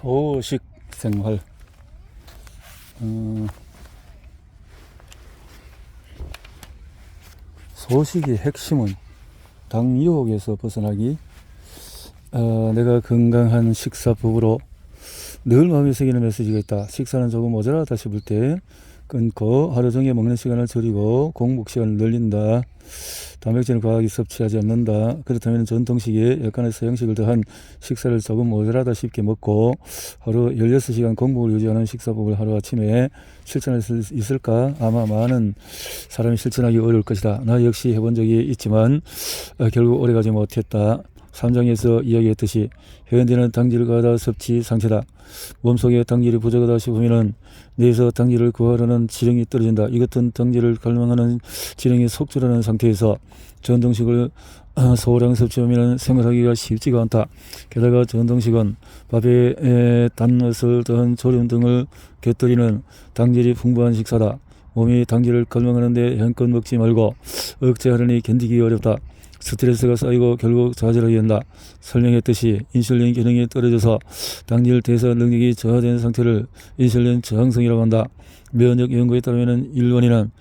소식 생활. 소식의 핵심은 당 유혹에서 벗어나기. 내가 건강한 식사법으로 늘 마음에 새기는 메시지가 있다. 식사는 조금 모자라다 싶을 때 끊고 하루 종일 먹는 시간을 줄이고 공복 시간을 늘린다. 단백질을 과하게 섭취하지 않는다. 그렇다면 전통식에 약간의 서양식을 더한 식사를 조금 모자라다 싶게 먹고 하루 16시간 공복을 유지하는 식사법을 하루아침에 실천할 수 있을까? 아마 많은 사람이 실천하기 어려울 것이다. 나 역시 해본 적이 있지만 결국 오래가지 못했다. 3장에서 이야기했듯이 현대는 당질을 과다 섭취 상태다. 몸속에 당질이 부족하다 싶으면 뇌에서 당질을 구하려는 지령이 떨어진다. 이 같은 당질을 갈망하는 지령이 속출하는 상태에서 전통식을 소량 섭취하면 생활하기가 쉽지가 않다. 게다가 전통식은 밥에 단맛을 더한 조림 등을 곁들이는 당질이 풍부한 식사다. 몸이 당질을 갈망하는데 현껏 먹지 말고 억제하려니 견디기 어렵다. 스트레스가 쌓이고 결국 좌절하게 된다. 설명했듯이 인슐린 기능이 떨어져서 당질 대사 능력이 저하된 상태를 인슐린 저항성이라고 한다. 면역 연구에 따르면 일본인은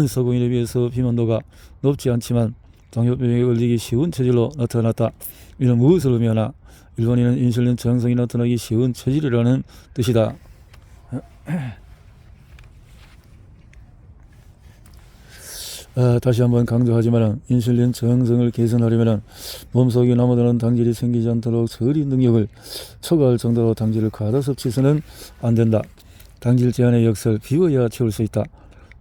서구인에 비해서 비만도가 높지 않지만 당뇨병에 걸리기 쉬운 체질로 나타났다. 이는 무엇을 의미하나? 일본인은 인슐린 저항성이 나타나기 쉬운 체질이라는 뜻이다. 다시 한번 강조하지만 인슐린 저항성을 개선하려면 몸속에 남아도는 당질이 생기지 않도록 처리 능력을 초과할 정도로 당질을 과다 섭취해서는 안 된다. 당질 제한의 역설 비워야 채울 수 있다.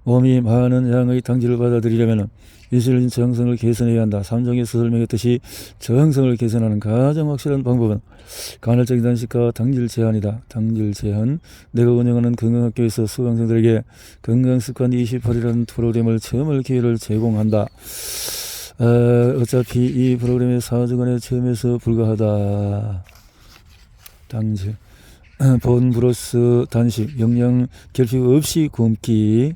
몸이 많은 양의 당질을 받아들이려면 인슐린 저항성을 개선해야 한다. 3장에서 설명했듯이 저항성을 개선하는 가장 확실한 방법은 간헐적 단식과 당질 제한이다. 당질 제한. 내가 운영하는 건강학교에서 수강생들에게 건강습관 28이라는 프로그램을 체험할 기회를 제공한다. 어차피 이 프로그램의 4주간의 체험에서 불가하다. 당질. 본+ 단식, 영양 결핍 없이 굶기.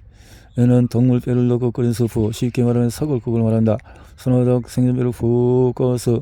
에는 동물 뼈를 넣고 끓인 수프, 쉽게 말하면 사골국을 말한다. 소나닥 생선뼈를 푹 꺼서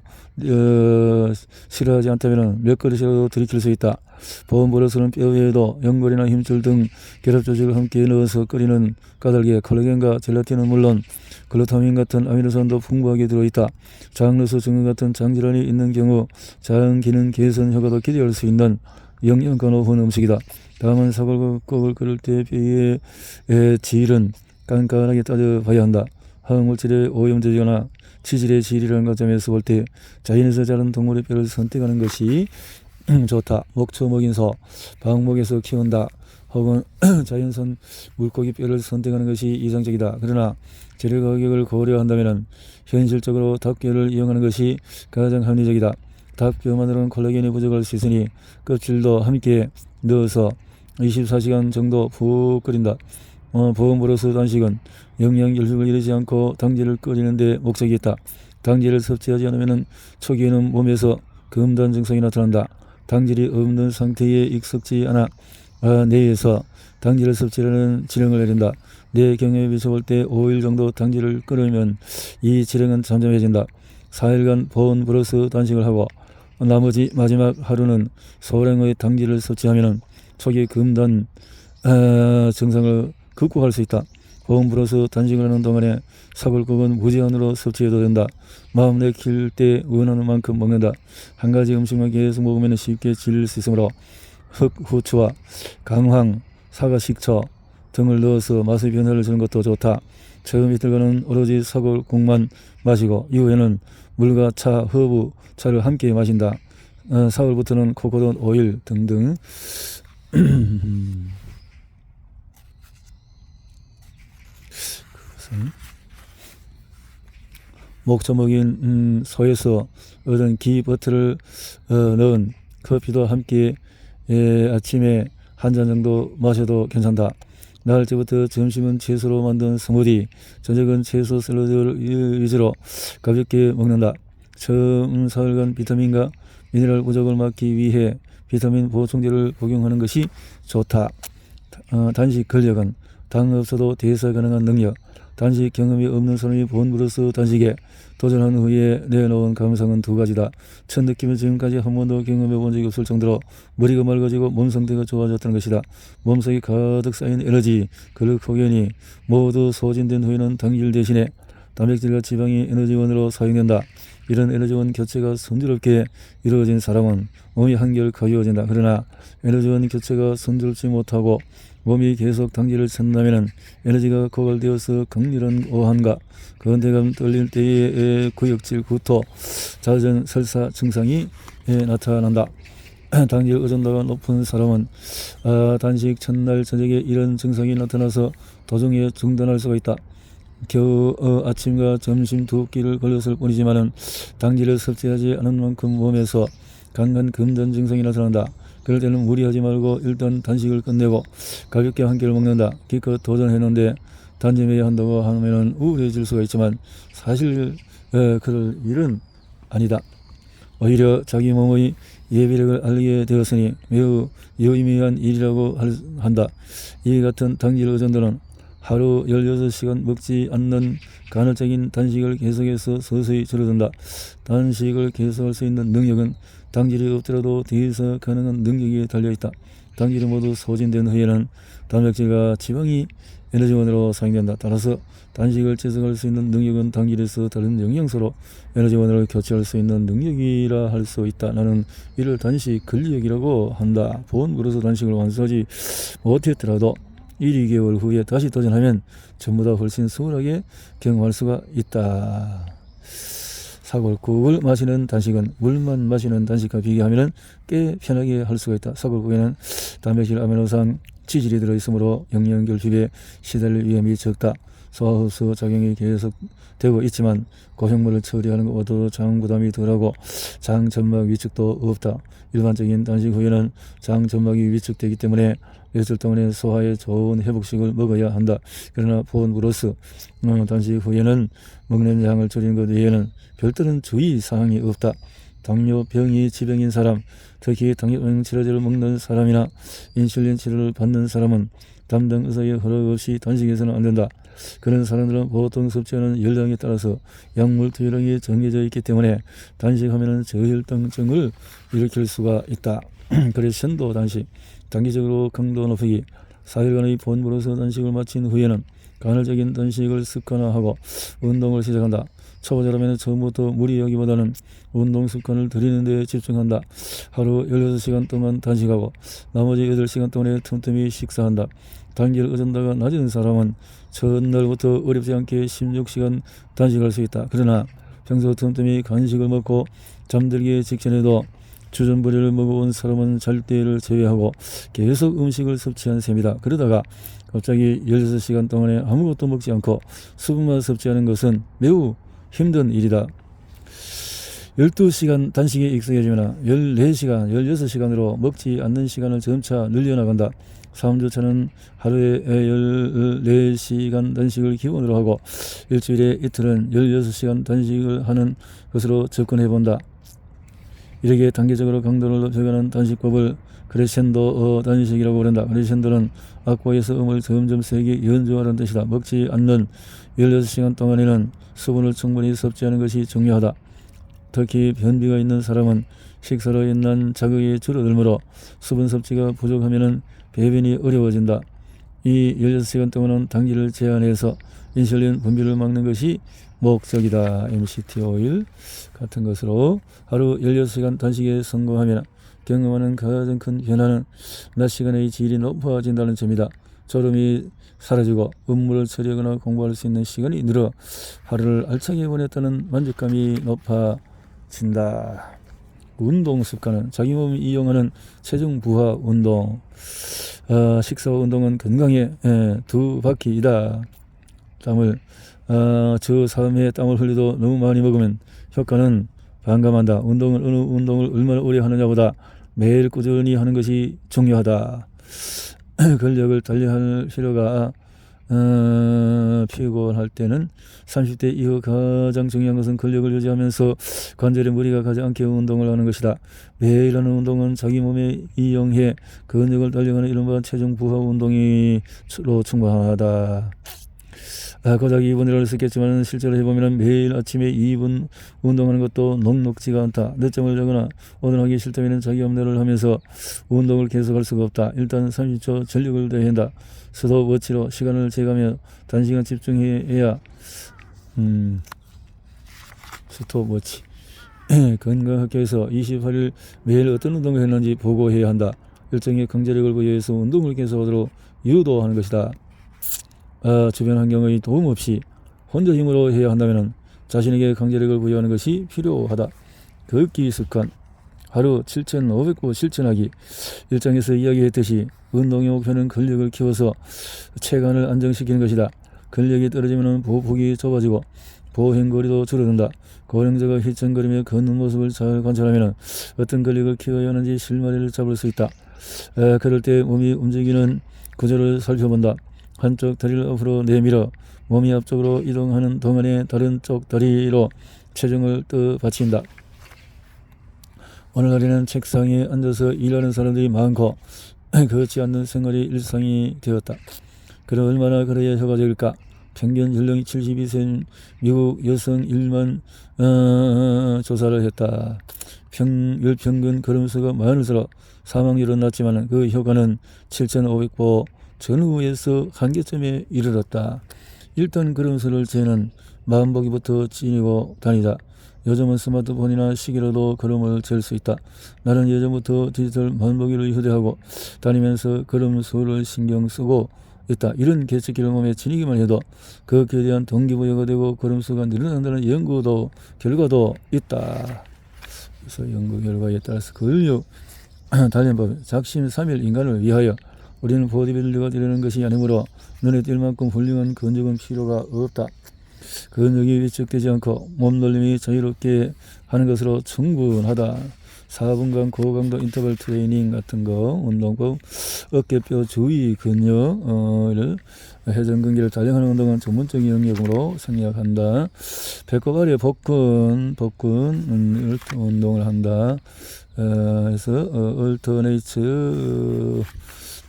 싫어하지 않다면 몇 그릇이라도 들이킬 수 있다. 보온버섯은 뼈 외에도 연골이나 힘줄 등 결합조직을 함께 넣어서 끓이는 까닭에 콜라겐과 젤라틴은 물론 글루타민 같은 아미노산도 풍부하게 들어있다. 장누수 증후 같은 장질환이 있는 경우 장 기능 개선 효과도 기대할 수 있는 영양가 높은 음식이다. 다만 사골국을 끓일 때 뼈의 질은 깐깐하게 따져봐야 한다. 화학물질의 오염되거나 치질의 질이라는 관점에서 볼 때 자연에서 자란 동물의 뼈를 선택하는 것이 좋다. 목초 먹인 소, 방목에서 키운다. 혹은 자연산 물고기 뼈를 선택하는 것이 이상적이다. 그러나 재료 가격을 고려한다면 현실적으로 닭뼈를 이용하는 것이 가장 합리적이다. 닭뼈만으로는 콜라겐이 부족할 수 있으니 껍질도 함께 넣어서 24시간 정도 푹 끓인다. 보온버러스 단식은 영양 결핍을 이루지 않고 당질을 끓이는 데 목적이 있다. 당질을 섭취하지 않으면 초기에는 몸에서 금단 증상이 나타난다. 당질이 없는 상태에 익숙지 않아 뇌에서 당질을 섭취하는 지령을 내린다. 내 경험에 비춰볼 때 5일 정도 당질을 끓이면 이 지령은 잠잠해진다. 4일간 보온버러스 단식을 하고 나머지 마지막 하루는 소량의 당질을 섭취하면 초기 금단 증상을 극복할 수 있다. 보온버러스 단식을 하는 동안에 사골국은 무제한으로 섭취해도 된다. 마음 내킬 때 원하는 만큼 먹는다. 한 가지 음식만 계속 먹으면 쉽게 질릴 수 있으므로 흑, 후추와 강황, 사과 식초 등을 넣어서 맛의 변화를 주는 것도 좋다. 처음 이틀간은 오로지 사골국만 마시고 이후에는 물과 차, 허브, 차를 함께 마신다. 4월부터는 코코넛 오일 등등. 목초 먹인 소에서 얻은 기 버터를 넣은 커피도 함께 아침에 한 잔 정도 마셔도 괜찮다. 나흘째부터 점심은 채소로 만든 스무디, 저녁은 채소 샐러드 위주로 가볍게 먹는다. 처음 4일간 비타민과 미네랄 부족을 막기 위해 비타민 보충제를 복용하는 것이 좋다. 단식 근력은 당 없어도 대사 가능한 능력, 단식 경험이 없는 사람이 본부로서 단식에 도전한 후에 내놓은 감상은 두 가지다. 첫 느낌은 지금까지 한 번도 경험해 본 적이 없을 정도로 머리가 맑아지고 몸 상태가 좋아졌다는 것이다. 몸속에 가득 쌓인 에너지, 글루코겐이 모두 소진된 후에는 당질 대신에 단백질과 지방이 에너지원으로 사용된다. 이런 에너지원 교체가 순조롭게 이루어진 사람은 몸이 한결 가벼워진다. 그러나 에너지원 교체가 순조롭지 못하고 몸이 계속 당질을 찾는다면 에너지가 고갈되어서 강렬한 오한과 건대감 떨릴 때의 구역질, 구토, 자전, 설사 증상이 나타난다. 당질 의존도가 높은 사람은 단식 첫날 저녁에 이런 증상이 나타나서 도중에 중단할 수가 있다. 겨우 아침과 점심 두 끼를 걸렸을 뿐이지만은 당질을 섭취하지 않은 만큼 몸에서 강한 금전 증상이 나타난다. 그럴 때는 무리하지 말고 일단 단식을 끝내고 가볍게 한 끼를 먹는다. 기껏 도전했는데 단점해야 한다고 하면은 우울해질 수가 있지만 사실 그럴 일은 아니다. 오히려 자기 몸의 예비력을 알게 되었으니 매우 유의미한 일이라고 한다. 이 같은 당질 의존도는 하루 16시간 먹지 않는 간헐적인 단식을 계속해서 서서히 줄어든다. 단식을 계속할 수 있는 능력은 당질이 없더라도 뒤에서 가능한 능력에 달려있다. 당질이 모두 소진된 후에는 단백질과 지방이 에너지원으로 사용된다. 따라서 단식을 지속할 수 있는 능력은 당질에서 다른 영양소로 에너지원으로 교체할 수 있는 능력이라 할 수 있다. 나는 이를 단식 근력이라고 한다. 본부로서 단식을 완수하지 못했더라도 1, 2개월 후에 다시 도전하면 전보다 훨씬 수월하게 경험할 수가 있다. 사골국을 마시는 단식은 물만 마시는 단식과 비교하면 꽤 편하게 할 수가 있다. 사골국에는 단백질, 아미노산, 지질이 들어있으므로 영양결핍에 시달릴 위험이 적다. 소화흡수 작용이 계속되고 있지만 고형물을 처리하는 것보다도 장 부담이 덜하고 장 점막 위축도 없다. 일반적인 단식 후에는 장 점막이 위축되기 때문에 며칠 동안의 소화에 좋은 회복식을 먹어야 한다. 그러나 본부로서 단식 후에는 먹는 양을 줄이는 것 외에는 별다른 주의사항이 없다. 당뇨병이 지병인 사람, 특히 당뇨병 치료제를 먹는 사람이나 인슐린 치료를 받는 사람은 담당 의사의 허락 없이 단식해서는 안 된다. 그런 사람들은 보통 섭취하는 열량에 따라서 약물 투여량이 정해져 있기 때문에 단식하면 저혈당증을 일으킬 수가 있다. 그래서 선도 단식, 단기적으로 강도 높이기, 4일간의 본부로서 단식을 마친 후에는 간헐적인 단식을 습관화하고 운동을 시작한다. 초보자라면 처음부터 무리하기보다는 운동 습관을 들이는 데 집중한다. 하루 16시간 동안 단식하고 나머지 8시간 동안에 틈틈이 식사한다. 단길 의존도가 낮은 사람은 첫날부터 어렵지 않게 16시간 단식할 수 있다. 그러나 평소 틈틈이 간식을 먹고 잠들기 직전에도 주전부리를 먹어온 사람은 잘 때를 제외하고 계속 음식을 섭취한 셈이다. 그러다가 갑자기 16시간 동안에 아무것도 먹지 않고 수분만 섭취하는 것은 매우 힘든 일이다. 12시간 단식에 익숙해지면 14시간, 16시간으로 먹지 않는 시간을 점차 늘려나간다. 3주차는 하루에 14시간 단식을 기본으로 하고 일주일에 이틀은 16시간 단식을 하는 것으로 접근해본다. 이렇게 단계적으로 강도를 높여가는 단식법을 크레센도 단식이라고 부른다. 크레센도는 악보에서 음을 점점 세게 연주하는 뜻이다. 먹지 않는 16시간 동안에는 수분을 충분히 섭취하는 것이 중요하다. 특히 변비가 있는 사람은 식사로 인한 자극이 줄어들므로 수분 섭취가 부족하면 배변이 어려워진다. 이 16시간 동안은 당질을 제한해서 인슐린 분비를 막는 것이 목적이다. MCT 오일 같은 것으로 하루 16시간 단식에 성공하면 경험하는 가장 큰 변화는 낮 시간의 질이 높아진다는 점이다. 졸음이 사라지고 업무를 처리하거나 공부할 수 있는 시간이 늘어 하루를 알차게 보냈다는 만족감이 높아진다. 운동 습관은 자기 몸이 이용하는 체중 부하 운동. 식사와 운동은 건강의 두 바퀴이다. 땀을 저 3회 땀을 흘려도 너무 많이 먹으면 효과는 반감한다. 운동을 어느 운동을 얼마나 오래 하느냐보다 매일 꾸준히 하는 것이 중요하다. 근력을 달리할 필요가 피곤할 때는 30대 이후 가장 중요한 것은 근력을 유지하면서 관절에 무리가 가지 않게 운동을 하는 것이다. 매일 하는 운동은 자기 몸에 이용해 근력을 달려가는 이른바 체중 부하 운동으로 충분하다. 고작 2분이라고 썼겠지만 실제로 해보면 매일 아침에 2분 운동하는 것도 녹록지가 않다. 늦잠을 자거나 오늘 하기 싫다면 자기 맘대로 하면서 운동을 계속할 수가 없다. 일단 30초 전력을 다해야 한다. 스톱워치로 시간을 재가며 단시간 집중해야 스톱워치 건강학교에서 28일 매일 어떤 운동을 했는지 보고해야 한다. 일정의 강제력을 부여해서 운동을 계속하도록 유도하는 것이다. 주변 환경의 도움 없이 혼자 힘으로 해야 한다면 자신에게 강제력을 부여하는 것이 필요하다. 걷기 습관 하루 7,500보 실천하기. 일장에서 이야기했듯이 운동의 목표는 근력을 키워서 체간을 안정시키는 것이다. 근력이 떨어지면 보폭이 좁아지고 보행거리도 줄어든다. 고령자가 휘청거리며 걷는 모습을 잘 관찰하면 어떤 근력을 키워야 하는지 실마리를 잡을 수 있다. 그럴 때 몸이 움직이는 구조를 살펴본다. 한쪽 다리를 앞으로 내밀어 몸이 앞쪽으로 이동하는 동안에 다른 쪽 다리로 체중을 떠받친다. 오늘날에는 책상에 앉아서 일하는 사람들이 많고 그렇지 않는 생활이 일상이 되었다. 그럼 얼마나 그래야 효과적일까? 평균 연령이 72세인 미국 여성 1만 조사를 했다. 열평균 걸음수가 많을수록 사망률은 낮지만 그 효과는 7,500보 전후에서 한계점에 이르렀다. 일단 걸음수를 재는 마음보기부터 지니고 다니다. 요즘은 스마트폰이나 시계로도 걸음을 잴 수 있다. 나는 예전부터 디지털 마음보기를 휴대하고 다니면서 걸음수를 신경 쓰고 있다. 이런 계측기를 몸에 지니기만 해도 그것에 대한 동기부여가 되고 걸음수가 늘어난다는 연구도 결과도 있다. 그래서 연구 결과에 따라서 근력 단련법 작심삼일 인간을 위하여 우리는 보디빌더가 되려는 것이 아니므로 눈에 띌 만큼 훌륭한 근육은 필요가 없다. 근육이 위축되지 않고 몸놀림이 자유롭게 하는 것으로 충분하다. 4분간 고강도 인터벌 트레이닝 같은 거, 운동법, 어깨뼈 주위 근육을 회전근개를 단련하는 운동은 전문적인 영역으로 생략한다. 배꼽 아래 복근 운동을 한다. 그래서 얼터네이츠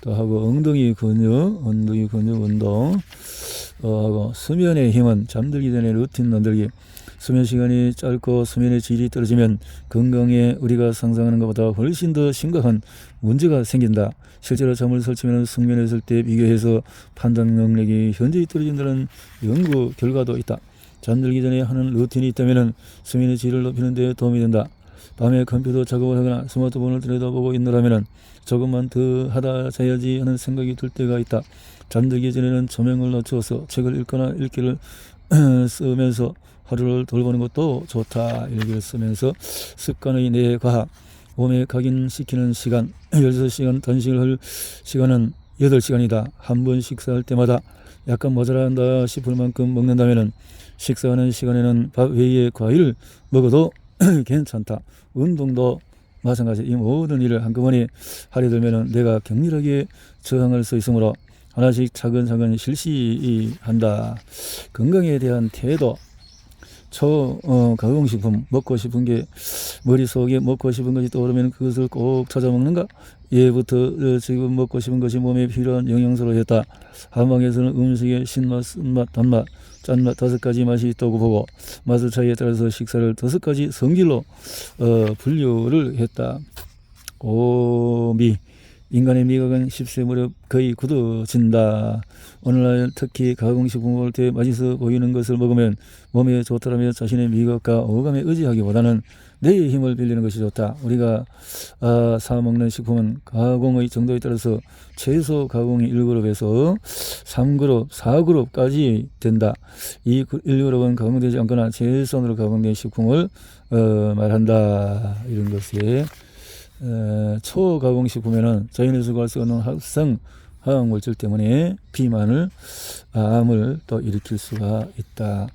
또 하고 엉덩이 근육 운동 하고 수면의 힘은 잠들기 전에 루틴 만들기. 수면 시간이 짧고 수면의 질이 떨어지면 건강에 우리가 상상하는 것보다 훨씬 더 심각한 문제가 생긴다. 실제로 잠을 설치면 숙면했을 때 비교해서 판단 능력이 현저히 떨어진다는 연구 결과도 있다. 잠들기 전에 하는 루틴이 있다면 수면의 질을 높이는 데 도움이 된다. 밤에 컴퓨터 작업을 하거나 스마트폰을 들여다보고 있느라면 조금만 더 하다 자야지 하는 생각이 들 때가 있다. 잠들기 전에는 조명을 낮추어서 책을 읽거나 읽기를 쓰면서 하루를 돌보는 것도 좋다. 일기를 쓰면서 습관의 뇌과학, 몸에 각인시키는 시간 16시간 단식을 할 시간은 8시간이다. 한 번 식사할 때마다 약간 모자란다 싶을 만큼 먹는다면 식사하는 시간에는 밥 외에 과일을 먹어도 괜찮다. 운동도 마찬가지. 이 모든 일을 한꺼번에 하려 들면 내가 격렬하게 저항할 수 있으므로 하나씩 차근차근 실시한다. 건강에 대한 태도. 가공식품 먹고 싶은 게 머릿속에 먹고 싶은 것이 떠오르면 그것을 꼭 찾아 먹는가? 예부터 지금 먹고 싶은 것이 몸에 필요한 영양소로 했다. 한방에서는 음식의 신맛, 쓴맛, 단맛, 짠맛 5가지 맛이 있다고 보고 맛의 차이에 따라서 식사를 5가지 성질로 분류를 했다. 인간의 미각은 10세 무렵 거의 굳어진다. 오늘날 특히 가공식품 먹을 때 맛있어 보이는 것을 먹으면 몸에 좋다라며 자신의 미각과 오감에 의지하기보다는 뇌의 힘을 빌리는 것이 좋다. 우리가 사 먹는 식품은 가공의 정도에 따라서 최소 가공이 1그룹에서 3그룹, 4그룹까지 된다. 이 1그룹은 가공되지 않거나 최소한으로 가공된 식품을 말한다. 이런 것에 초가공식품에는 자연에서 구할 수 없는 합성 화학물질 때문에 비만을, 암을 또 일으킬 수가 있다.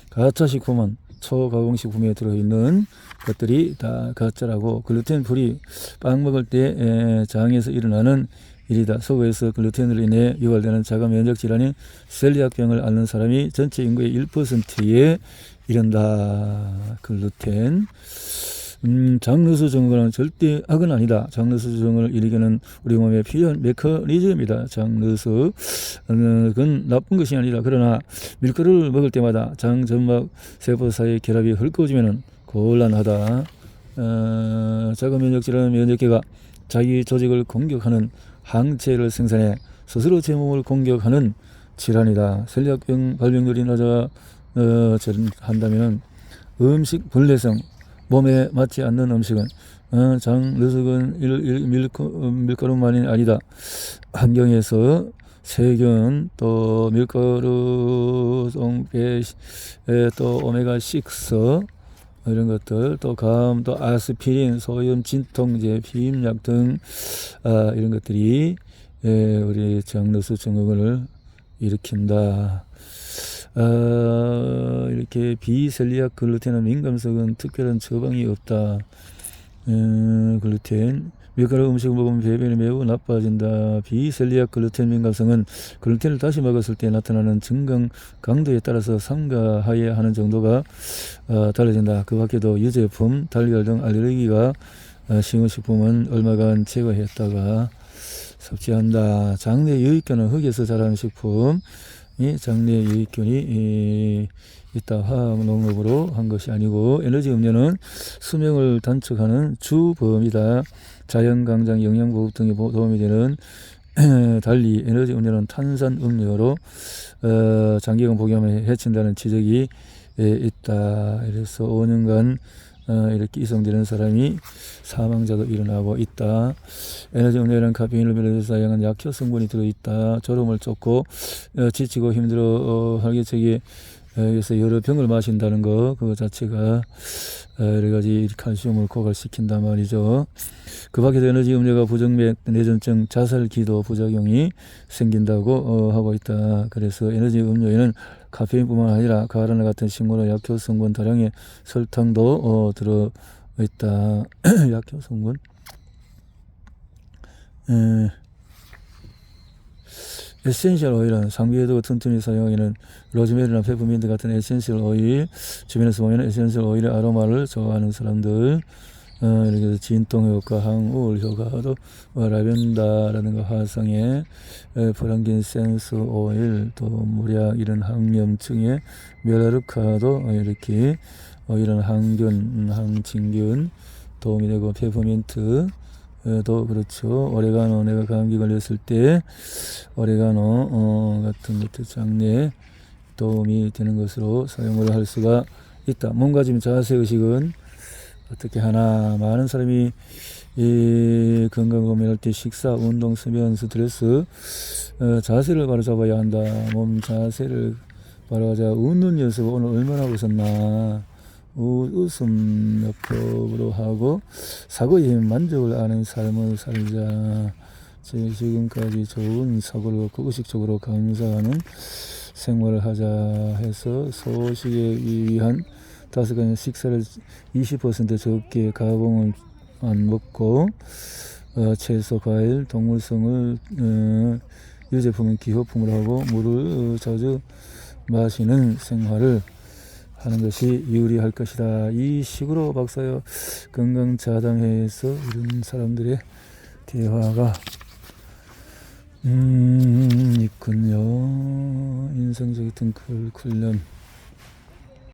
가짜식품은 초가공식품에 들어있는 것들이 다 가짜라고. 글루텐 프리 빵 먹을 때 장에서 일어나는 일이다. 속에서 글루텐으로 인해 유발되는 자가 면역 질환인 셀리악병을 앓는 사람이 전체 인구의 1%에 이른다. 글루텐 장르수 증후군은 절대 악은 아니다. 장르수 증후군을 일으키는 우리 몸에 필요한 메커니즘이다. 장르수 그건 나쁜 것이 아니라, 그러나 밀가루를 먹을 때마다 장, 점막, 세포 사이의 결합이 헐거워지면 곤란하다. 자가 면역질환은 면역계가 자기 조직을 공격하는 항체를 생산해 스스로 제 몸을 공격하는 질환이다. 셀리악병 발병률이 한다면 음식 불내성, 몸에 맞지 않는 음식은 장르수근 밀가루만이 아니다. 환경에서 세균, 또 밀가루, 또 오메가6 이런 것들, 또 감, 또 아스피린, 소염 진통제, 피임약 등 이런 것들이 우리 장르수 증후군을 일으킨다. 이렇게 비셀리악 글루텐은 민감성은 특별한 처방이 없다. 글루텐 밀가루 음식을 먹으면 배변이 매우 나빠진다. 비셀리악 글루텐 민감성은 글루텐을 다시 먹었을 때 나타나는 증강 강도에 따라서 삼가해야 하는 정도가 달라진다. 그 밖에도 유제품, 달걀 등 알레르기가 심한 식품은 얼마간 제거했다가 섭취한다. 장내 유익균은 흙에서 자라는 식품, 장내 유익균이 있다. 화학 농업으로 한 것이 아니고, 에너지 음료는 수명을 단축하는 주범이다. 자연 강장, 영양 보급 등에 도움이 되는 달리 에너지 음료는 탄산 음료로 장기간 복용하면 해친다는 지적이 있다. 그래서 5년간 이렇게 이송되는 사람이 사망자도 일어나고 있다. 에너지 음료에는 카페인을 비롯해서 사용한 약효 성분이 들어있다. 졸음을 쫓고 지치고 힘들어 활개차게 그래서 여러 병을 마신다는 거, 그거 자체가 여러 가지 칼슘을 고갈시킨단 말이죠. 그 밖에도 에너지 음료가 부정맥, 뇌전증, 자살기도 부작용이 생긴다고 하고 있다. 그래서 에너지 음료에는 카페인뿐만 아니라 가라나 같은 식물의 약효 성분, 다량의 설탕도 들어있다. 약효 성분. 에센셜 오일은 상비에도 튼튼히 사용하기는 로즈메리나 페퍼민트 같은 에센셜 오일, 주변에서 보면 에센셜 오일의 아로마를 좋아하는 사람들, 이렇게 진통 효과, 항우울 효과도 라벤더라든가 화성의 프랑긴센스 오일, 또 무약 이런 항염증에 멸하르카도 이렇게 이런 항균, 항진균 도움이 되고, 페퍼민트 도 그렇죠. 오레가노, 내가 감기 걸렸을 때 오레가노 같은 것들 장내에 도움이 되는 것으로 사용을 할 수가 있다. 몸가짐 자세의식은 어떻게 하나. 많은 사람이 건강 고민할 때 식사, 운동, 수면, 스트레스, 자세를 바로 잡아야 한다. 몸 자세를 바로 하자. 웃는 연습 오늘 얼마나 웃었나. 웃음 옆으로 하고 사고의 만족을 아는 삶을 살자. 지금까지 좋은 사고를 얻고 의식적으로 감사하는 생활을 하자 해서 소식에 위한 5가지 식사를 20% 적게 가공을 안 먹고 채소, 과일, 동물성을 유제품은 기호품으로 하고 물을 자주 마시는 생활을 하는 것이 유리할 것이다. 이 식으로 박사여 건강자당회에서 이런 사람들의 대화가 있군요. 인성적 등급 훈련.